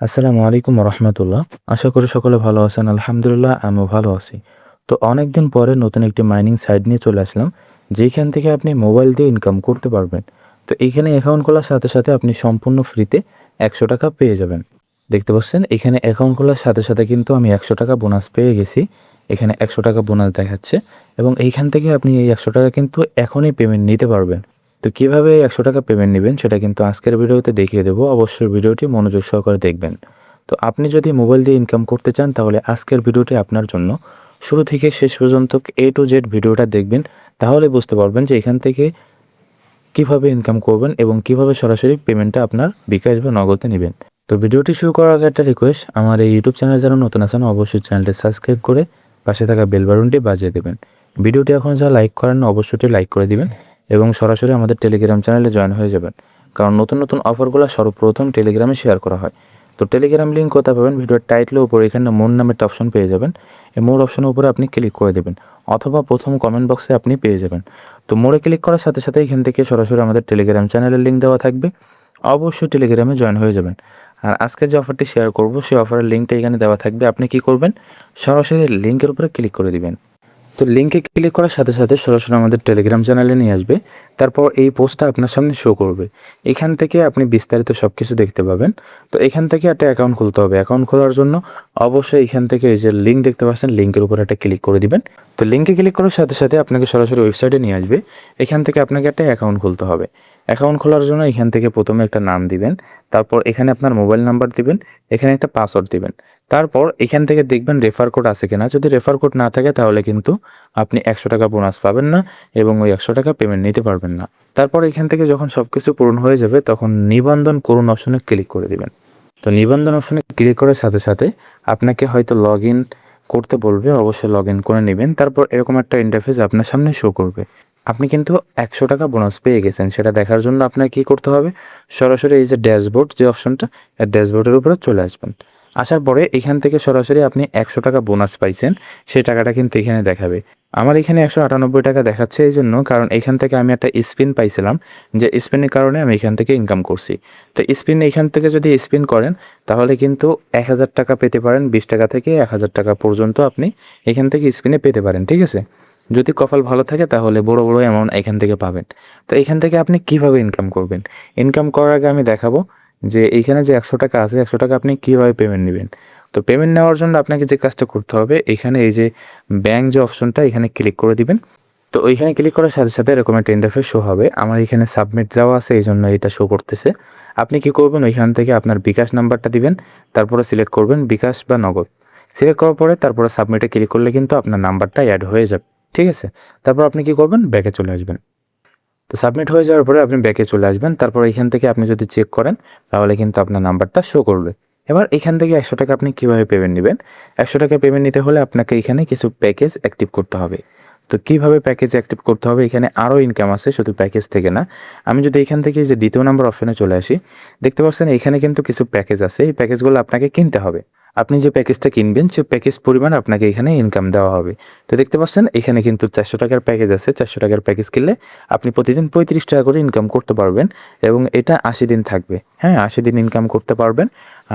আসসালামু আলাইকুম রহমতুল্লাহ। আশা করি সকলে ভালো আছেন। আলহামদুলিল্লাহ আমিও ভালো আছি। তো অনেকদিন পরে নতুন একটি মাইনিং সাইট নিয়ে চলে আসলাম, যেখান থেকে আপনি মোবাইল দিয়ে ইনকাম করতে পারবেন। তো এইখানে অ্যাকাউন্ট খোলার সাথে সাথে আপনি সম্পূর্ণ ফ্রিতে 100 টাকা পেয়ে যাবেন। দেখতে পাচ্ছেন এখানে অ্যাকাউন্ট খোলার সাথে সাথে কিন্তু আমি 100 টাকা বোনাস পেয়ে গেছি। এখানে 100 টাকা বোনাস দেখাচ্ছে এবং এইখান থেকে আপনি এই 100 টাকা কিন্তু এখনই পেমেন্ট নিতে পারবেন। তো কিভাবে 100 টাকা পেমেন্ট নেবেন সেটা কিন্তু আজকের ভিডিওতে দেখিয়ে দেবো। অবশ্যই ভিডিওটি মনোযোগ সহকারে দেখবেন। তো আপনি যদি মোবাইল দিয়ে ইনকাম করতে চান তাহলে আজকের ভিডিওটি আপনার জন্য। শুরু থেকে শেষ পর্যন্ত A to Z ভিডিওটা দেখবেন, তাহলে বুঝতে পারবেন যে এখান থেকে কিভাবে ইনকাম করবেন এবং কিভাবে সরাসরি পেমেন্টটা আপনার বিকাশ বা নগদে নেবেন। তো ভিডিওটি শুরু করার আগে একটা রিকোয়েস্ট, আমার এই ইউটিউব চ্যানেল যারা নতুন আছেন অবশ্যই চ্যানেলটি সাবস্ক্রাইব করে পাশে থাকা বেল বাটনটি বাজিয়ে দেবেন। ভিডিওটি এখন যারা লাইক করেন না অবশ্যই লাইক করে দিবেন এবং সরাসরি আমাদের টেলিগ্রাম চ্যানেলে জয়েন হয়ে যাবেন, কারণ নতুন নতুন অফারগুলো সর্বপ্রথম টেলিগ্রামে শেয়ার করা হয়। তো টেলিগ্রাম লিঙ্ক কোথায় পাবেন? ভিডিওর টাইটেলের উপরে এখানে মোর নামে একটা অপশন পেয়ে যাবেন। এই মোর অপশনের উপরে আপনি ক্লিক করে দেবেন, অথবা প্রথম কমেন্ট বক্সে আপনি পেয়ে যাবেন। তো মোড়ে ক্লিক করার সাথে সাথে এখান থেকে সরাসরি আমাদের টেলিগ্রাম চ্যানেলের লিঙ্ক দেওয়া থাকবে। অবশ্যই টেলিগ্রামে জয়েন হয়ে যাবেন। আর আজকে যে অফারটি শেয়ার করব সেই অফারের লিঙ্কটা এখানে দেওয়া থাকবে। আপনি কি করবেন? সরাসরি লিঙ্কের উপরে ক্লিক করে দিবেন। তো লিঙ্কে ক্লিক করার সাথে সাথে সরাসরি আমাদের টেলিগ্রাম চ্যানেলে নিয়ে আসবে। তারপর এই পোস্টটা আপনার সামনে শো করবে। এখান থেকে আপনি বিস্তারিত সব কিছু দেখতে পাবেন। তো এখান থেকে একটা অ্যাকাউন্ট খুলতে হবে। অ্যাকাউন্ট খোলার জন্য অবশ্যই এখান থেকে এই যে লিঙ্ক দেখতে পাচ্ছেন, লিঙ্কের উপর একটা ক্লিক করে দিবেন। তো লিঙ্কে ক্লিক করার সাথে সাথে আপনাকে সরাসরি ওয়েবসাইটে নিয়ে আসবে। এখান থেকে আপনাকে একটা অ্যাকাউন্ট খুলতে হবে। অ্যাকাউন্ট খোলার জন্য এখান থেকে প্রথমে একটা নাম দিবেন, তারপর এখানে আপনার মোবাইল নাম্বার দিবেন, এখানে একটা পাসওয়ার্ড দিবেন। তারপর এখান থেকে দেখবেন রেফার কোড আছে কিনা। যদি রেফার কোড না থাকে তাহলে কিন্তু আপনি 100 টাকা বোনাস পাবেন না এবং ওই 100 টাকা পেমেন্ট নিতে পারবেন না। তারপর এখান থেকে যখন সব কিছু পূরণ হয়ে যাবে তখন নিবন্ধন করুন অপশনে ক্লিক করে দিবেন। তো নিবন্ধন অপশনে ক্লিক করার সাথে সাথে আপনাকে হয়তো লগ ইন করতে বলবে, অবশ্যই লগ ইন করে নেবেন। তারপর এরকম একটা ইন্টারফেস আপনার সামনে শো করবে। আপনি কিন্তু 100 টাকা বোনাস পেয়ে গেছেন, সেটা দেখার জন্য আপনাকে কী করতে হবে? সরাসরি এই যে ড্যাশবোর্ড যে অপশনটা, এই ড্যাশবোর্ডের উপরে চলে আসবেন। আসার পরে এখান থেকে সরাসরি আপনি 100 টাকা বোনাস পাইছেন সেই টাকাটা কিন্তু এখানে দেখাবে। আমার এখানে 198 টাকা দেখাচ্ছে এই জন্য, কারণ এখান থেকে আমি একটা স্পিন পাইছিলাম, যে স্পিনের কারণে আমি এখান থেকে ইনকাম করছি। তো স্পিন এখান থেকে যদি স্পিন করেন তাহলে কিন্তু 1000 টাকা পেতে পারেন। 20 টাকা থেকে 1000 টাকা পর্যন্ত আপনি এখান থেকে স্পিনে পেতে পারেন, ঠিক আছে? যদি কপাল ভালো থাকে তাহলে বড় বড় অ্যামাউন্ট এখান থেকে পাবেন। তো এখান থেকে আপনি কিভাবে ইনকাম করবেন? ইনকাম করার আগে আমি দেখাবো যে এইখানে যে 100 টাকা আছে, 100 টাকা আপনি কীভাবে পেমেন্ট নেবেন। তো পেমেন্ট নেওয়ার জন্য আপনাকে যে কাজটা করতে হবে, এখানে এই যে ব্যাংক যে অপশনটা এখানে ক্লিক করে দিবেন। তো ওইখানে ক্লিক করার সাথে সাথে এরকম একটা ইন্টারফেস শো হবে। আমার এখানে সাবমিট যাওয়া আছে এই জন্য এটা শো করতেছে। আপনি কি করবেন? ওইখান থেকে আপনার বিকাশ নাম্বারটা দিবেন, তারপরে সিলেক্ট করবেন বিকাশ বা নগদ। সিলেক্ট করার পরে তারপরে সাবমিটে ক্লিক করলে কিন্তু আপনার নাম্বারটা অ্যাড হয়ে যাবে, ঠিক আছে? তারপর আপনি কি করবেন? ব্যাকে চলে আসবেন। তো সাবমিট হয়ে যাওয়ার পরে আপনি ব্যাকে চলে আসবেন। তারপর এখান থেকে আপনি যদি চেক করেন তাহলে কিন্তু আপনার নাম্বারটা শো করবে। এবার এখান থেকে 100 টাকা আপনি কীভাবে পেমেন্ট নেবেন? 100 টাকা পেমেন্ট নিতে হলে আপনাকে এখানে কিছু প্যাকেজ অ্যাক্টিভ করতে হবে। তো কিভাবে প্যাকেজ অ্যাক্টিভ করতে হবে? এখানে আরও ইনকাম আছে, শুধু প্যাকেজ থেকে না। আমি যদি এখান থেকে যে দ্বিতীয় নাম্বার অপশনে চলে আসি, দেখতে পাচ্ছেন এখানে কিন্তু কিছু প্যাকেজ আছে। এই প্যাকেজগুলো আপনাকে কিনতে হবে। আপনি যে প্যাকেজটা কিনবেন সে প্যাকেজ পরিমাণ আপনাকে এখানে ইনকাম দেওয়া হবে। তো দেখতে পাচ্ছেন এখানে কিন্তু 400 টাকার প্যাকেজ আছে। 400 টাকার প্যাকেজ কিনলে আপনি প্রতিদিন 35 টাকা করে ইনকাম করতে পারবেন এবং এটা 80 দিন থাকবে। হ্যাঁ, 80 দিন ইনকাম করতে পারবেন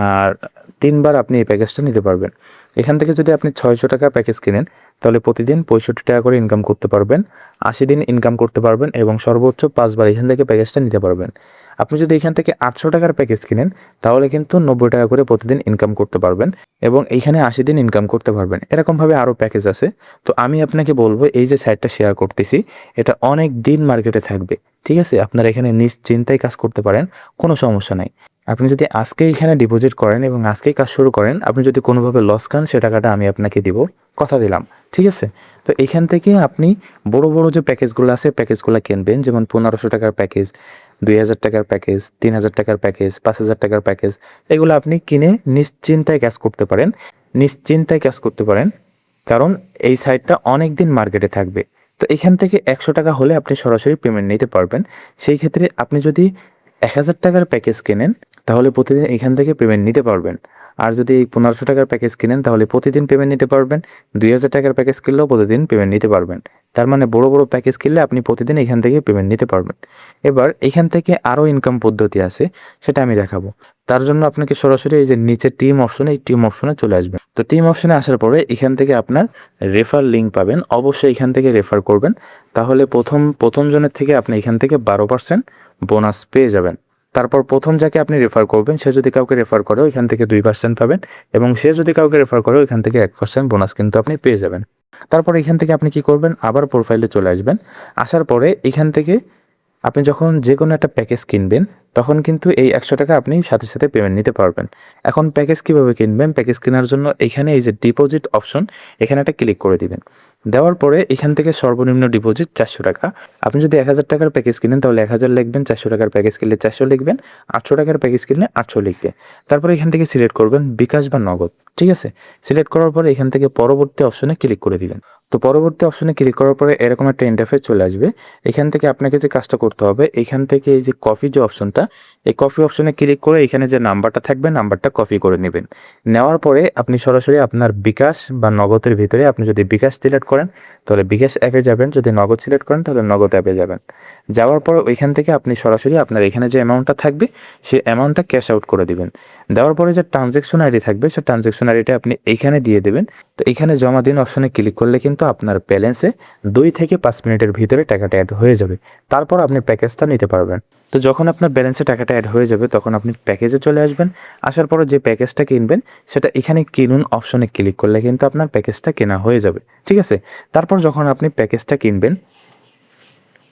আর 3বার আপনি এই প্যাকেজটা নিতে পারবেন। এখান থেকে যদি আপনি 600 টাকা প্যাকেজ কিনেন তাহলে প্রতিদিন 65 টাকা করে ইনকাম করতে পারবেন, 80 দিন ইনকাম করতে পারবেন এবং সর্বোচ্চ 5বার এখান থেকে প্যাকেজটা নিতে পারবেন। আপনি যদি এখান থেকে 800 টাকার প্যাকেজ কিনেন তাহলে কিন্তু 90 টাকা করে প্রতিদিন ইনকাম করতে পারবেন এবং এইখানে 80 দিন ইনকাম করতে পারবেন। এরকমভাবে আরও প্যাকেজ আছে। তো আমি আপনাকে বলবো এই যে সাইটটা শেয়ার করতেছি এটা অনেক দিন মার্কেটে থাকবে, ঠিক আছে? আপনারা এখানে নিশ্চিন্তায় কাজ করতে পারেন, কোনো সমস্যা নাই। আপনি যদি আজকে এখানে ডিপোজিট করেন এবং আজকেই কাজ শুরু করেন, আপনি যদি কোনোভাবে লস খান সে টাকাটা আমি আপনাকে দিব, কথা দিলাম, ঠিক আছে? তো এখান থেকে আপনি বড় বড় যে প্যাকেজগুলো আছে প্যাকেজগুলো কিনবেন, যেমন 1500 টাকার প্যাকেজ, 2000 টাকার প্যাকেজ, 3000 টাকার প্যাকেজ, 5000 টাকার প্যাকেজ, এগুলো আপনি কিনে নিশ্চিন্তায় কাজ করতে পারেন। নিশ্চিন্তায় কাজ করতে পারেন, কারণ এই সাইটটা অনেক দিন মার্কেটে থাকবে। তো এখান থেকে 100 টাকা হলে আপনি সরাসরি পেমেন্ট নিতে পারবেন। সেই ক্ষেত্রে আপনি যদি 1000 টাকার প্যাকেজ কেনেন তাহলে প্রতিদিন এখান থেকে পেমেন্ট নিতে পারবেন। আর যদি 1500 টাকার প্যাকেজ কিনেন তাহলে প্রতিদিন পেমেন্ট নিতে পারবেন। 2000 টাকার প্যাকেজ কিনলেও প্রতিদিন পেমেন্ট নিতে পারবেন। তার মানে বড় বড় প্যাকেজ কিনলে আপনি প্রতিদিন এখান থেকে পেমেন্ট নিতে পারবেন। এবার এখান থেকে আরও ইনকাম পদ্ধতি আছে, সেটা আমি দেখাবো। তার জন্য আপনাকে সরাসরি এই যে নিচে টিম অপশনে, এই টিম অপশনে চলে আসবেন। তো টিম অপশনে আসার পরে এখান থেকে আপনার রেফার লিঙ্ক পাবেন, অবশ্যই এখান থেকে রেফার করবেন। তাহলে প্রথম জনের থেকে আপনি এখান থেকে 12% বোনাস পেয়ে যাবেন। তারপর প্রথম যাকে আপনি রেফার করবেন সে যদি কাউকে রেফার করে ওইখান থেকে 2% পাবেন, এবং সে যদি কাউকে রেফার করে ওইখান থেকে 1% বোনাস কিন্তু আপনি পেয়ে যাবেন। তারপর এখান থেকে আপনি কি করবেন, আবার প্রোফাইলে চলে আসবেন। আসার পরে এখান থেকে আপনি যখন যে কোনো একটা প্যাকেজ কিনবেন তখন কিন্তু এই 100 টাকা আপনি সাথে সাথে পেমেন্ট নিতে পারবেন। এখন প্যাকেজ কিভাবে কিনবেন, প্যাকেজ কেনার জন্য এখানে এই যে ডিপোজিট অপশন, এখানে একটা ক্লিক করে দিবেন। দেওয়ার পরে এখান থেকে সর্বনিম্ন ডিপোজিট 400 টাকা। আপনি যদি 1000 টাকার প্যাকেজ কিনেন তাহলে 1000 লিখবেন, 400 টাকার প্যাকেজ কিনলে 400 লিখবেন, 800 টাকার প্যাকেজ কিনলে 800 লিখবে। তারপরে এখান থেকে সিলেক্ট করবেন বিকাশ বা নগদ, ঠিক আছে। সিলেক্ট করার পরে এখান থেকে পরবর্তী অপশনে ক্লিক করে দিবেন। তো পরবর্তী অপশনে ক্লিক করার পরে এরকম একটা ইন্টারফেস চলে আসবে। এখান থেকে আপনাকে যে কাজটা করতে হবে, এখান থেকে এই যে কপি যে অপশনটা, এই কপি অপশনে ক্লিক করে এখানে যে নাম্বারটা থাকবে নাম্বারটা কপি করে নেবেন। নেওয়ার পরে আপনি সরাসরি আপনার বিকাশ বা নগদের ভিতরে, আপনি যদি বিকাশ সিলেক্ট করেন তাহলে বিকাশ অ্যাপে যাবেন, যদি নগদ সিলেক্ট করেন তাহলে নগদ অ্যাপে যাবেন। যাওয়ার পর ওইখান থেকে আপনি সরাসরি আপনার এখানে যে অ্যামাউন্টটা থাকবে সেই অ্যামাউন্টটা ক্যাশ আউট করে দিবেন। দেওয়ার পরে যে ট্রানজ্যাকশন আইডি থাকবে সেই ট্রানজ্যাকশন আইডিটা আপনি এখানে দিয়ে দেবেন। তো এখানে জমা দিন অপশনে ক্লিক করলে কিন্তু আপনার ব্যালেন্সে 2 থেকে 5 মিনিটের ভিতরে টাকাটা অ্যাড হয়ে যাবে। তারপর আপনি প্যাকেজটা নিতে পারবেন। তো যখন আপনার ব্যালেন্সে টাকাটা অ্যাড হয়ে যাবে তখন আপনি প্যাকেজে চলে আসবেন। আসার পরে যে প্যাকেজটা কিনবেন সেটা এখানে কিনুন অপশনে ক্লিক করলে কিন্তু আপনার প্যাকেজটা কেনা হয়ে যাবে, ঠিক আছে। তারপর যখন আপনি প্যাকেজটা কিনবেন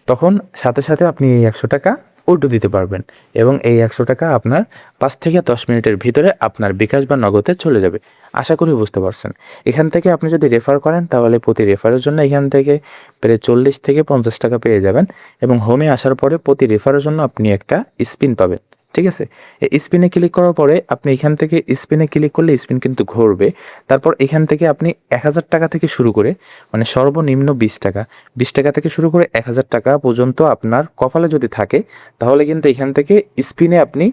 তখন সাথে সাথে আপনি এই 100 টাকা উইথড্র দিতে পারবেন, এবং এই 100 টাকা আপনার 5 থেকে 10 মিনিটের ভিতরে আপনার বিকাশ বা নগদে চলে যাবে। আশা করি বুঝতে পারছেন। এখান থেকে আপনি যদি রেফার করেন তাহলে প্রতি রেফারের জন্য এখান থেকে প্রায় 40 থেকে 50 টাকা পেয়ে যাবেন, এবং হোমে আসার পরে প্রতি রেফারের জন্য আপনি একটা স্পিন পাবেন, ঠিক আছে। এই স্পিনে ক্লিক করার পরে আপনি এখান থেকে স্পিনে ক্লিক করলে স্পিন কিন্তু ঘুরবে। তারপর এখান থেকে আপনি 1000 টাকা থেকে শুরু করে, মানে সর্বনিম্ন 20 টাকা, 20 টাকা থেকে শুরু করে 1000 টাকা পর্যন্ত আপনার কপালে যদি থাকে তাহলে কিন্তু এখান থেকে স্পিনে আপনি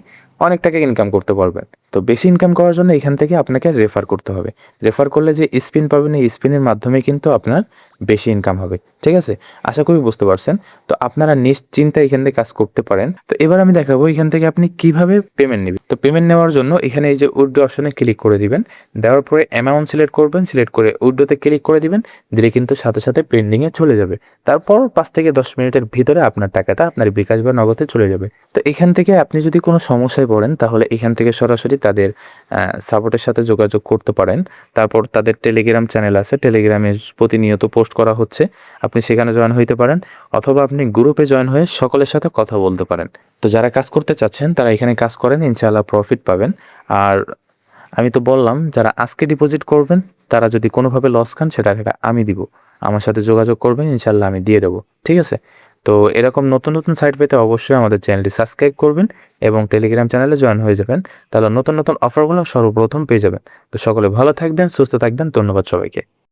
অনেক টাকা ইনকাম করতে পারবেন। তো বেশি ইনকাম করার জন্য এখান থেকে আপনাকে রেফার করতে হবে। রেফার করলে যে স্পিন পাবেন এই স্পিনের মাধ্যমে কিন্তু আপনার বেশি ইনকাম হবে, ঠিক আছে। আশা করি বুঝতে পারছেন। তো আপনারা নিশ্চিন্তে এখান থেকে কাজ করতে পারেন। তো এবার আমি দেখাবো এখান থেকে আপনি কিভাবে পেমেন্ট নেবেন। তো পেমেন্ট নেওয়ার জন্য এখানে এই যে উইথড্র অপশনে ক্লিক করে দিবেন। দেওয়ার পরে অ্যামাউন্ট সিলেক্ট করবেন, সিলেক্ট করে উইথড্রতে ক্লিক করে দিবেন। দিলে কিন্তু সাথে সাথে পেন্ডিংয়ে চলে যাবে। তারপর 5 থেকে 10 মিনিটের ভিতরে আপনার টাকাটা আপনার বিকাশ বা নগদে চলে যাবে। তো এখান থেকে আপনি যদি কোনো সমস্যায় পড়েন তাহলে এখান থেকে সরাসরি তাদের সাপোর্টের সাথে যোগাযোগ করতে পারেন। তারপর তাদের টেলিগ্রাম চ্যানেল আছে, টেলিগ্রামে প্রতিনিয়ত পোস্ট করা হচ্ছে, আপনি সেখানে জয়েন হইতে পারেন, অথবা আপনি গ্রুপে জয়েন হয়ে সকলের সাথে কথা বলতে পারেন। তো যারা কাজ করতে চাচ্ছেন তারা এখানে কাজ করেন, ইনশাআল্লাহ প্রফিট পাবেন। আর আমি তো বললাম যারা আজকে ডিপোজিট করবেন তারা যদি কোনোভাবে লস খান সেটা আমি দিব, আমার সাথে যোগাযোগ করবেন, ইনশাআল্লাহ আমি দিয়ে দেবো, ঠিক আছে। তো এরকম নতুন নতুন সাইট পেতে অবশ্যই আমাদের চ্যানেলটি সাবস্ক্রাইব করবেন এবং টেলিগ্রাম চ্যানেলে জয়েন হয়ে যাবেন। তাহলে নতুন নতুন অফারগুলো সর্বপ্রথম পেয়ে যাবেন। তো সকলে ভালো থাকবেন, সুস্থ থাকবেন, ধন্যবাদ সবাইকে।